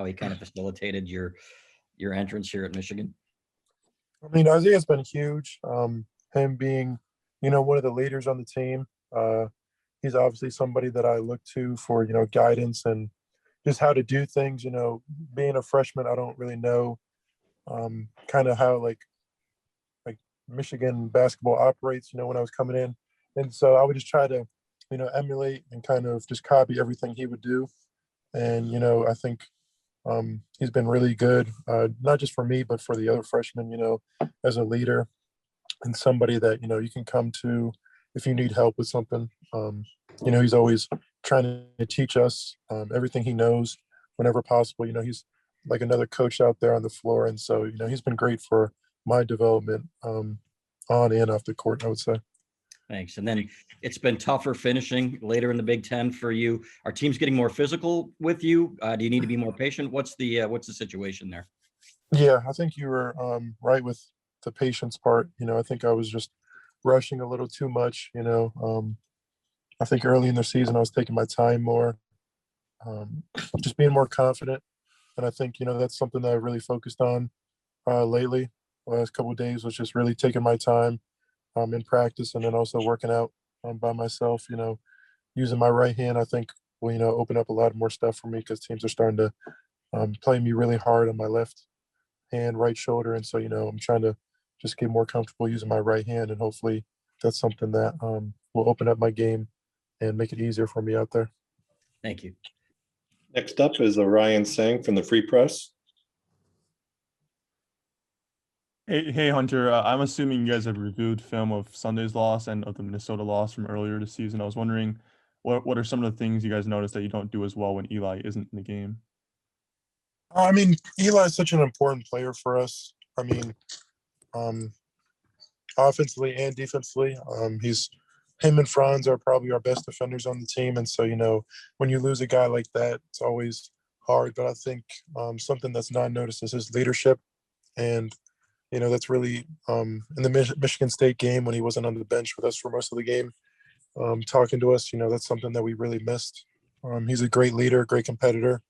he kind of facilitated your entrance here at Michigan? I mean, Isaiah's been huge. Him being, one of the leaders on the team. He's obviously somebody that I look to for, guidance and just how to do things. Being a freshman, I don't really know kind of how like Michigan basketball operates, when I was coming in. And so I would just try to, emulate and kind of just copy everything he would do. And, I think he's been really good, not just for me, but for the other freshmen, as a leader and somebody that, you can come to if you need help with something. He's always trying to teach us everything he knows whenever possible. He's like another coach out there on the floor. And so, he's been great for my development on and off the court, I would say. Thanks. And then it's been tougher finishing later in the Big Ten for you. Are teams getting more physical with you? Do you need to be more patient? What's the situation there? Yeah, I think you were right with the patience part. I think I was just rushing a little too much. I think early in the season I was taking my time more, just being more confident. And I think that's something that I really focused on lately. The last couple of days was just really taking my time in practice, and then also working out by myself. Using my right hand, I think will open up a lot more stuff for me because teams are starting to play me really hard on my left hand, right shoulder, and so I'm trying to just get more comfortable using my right hand, and hopefully that's something that will open up my game and make it easier for me out there. Thank you. Next up is Ryan Sang from the Free Press. Hey, Hunter. I'm assuming you guys have reviewed film of Sunday's loss and of the Minnesota loss from earlier this season. I was wondering, what are some of the things you guys noticed that you don't do as well when Eli isn't in the game? I mean, Eli is such an important player for us. I mean, offensively and defensively, him and Franz are probably our best defenders on the team. And so, when you lose a guy like that, it's always hard. But I think something that's not noticed is his leadership. And, that's really in the Michigan State game when he wasn't on the bench with us for most of the game, talking to us, that's something that we really missed. He's a great leader, great competitor.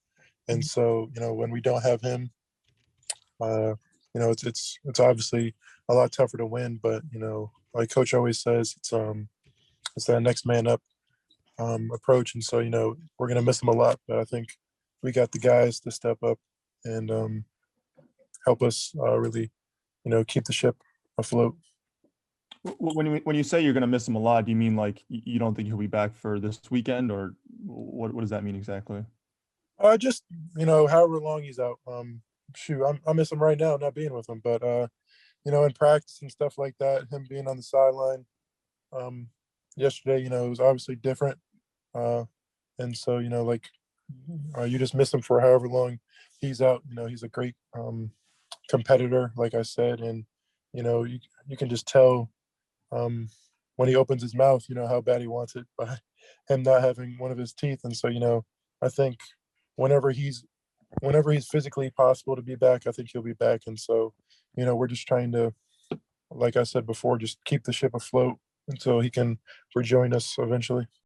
And so, when we don't have him, it's obviously a lot tougher to win. But, like Coach always says, it's that next man up approach. And so, we're going to miss him a lot. But I think we got the guys to step up and help us really, keep the ship afloat. When you say you're going to miss him a lot, do you mean like you don't think he'll be back for this weekend, or what does that mean exactly? Just, however long he's out. I miss him right now, not being with him. But, in practice and stuff like that, him being on the sideline yesterday, it was obviously different. And so, you just miss him for however long he's out. He's a great competitor, like I said. And, you can just tell when he opens his mouth, how bad he wants it by him not having one of his teeth. And so, I think whenever he's physically possible to be back, I think he'll be back. And so, we're just trying to, like I said before, just keep the ship afloat until he can rejoin us eventually.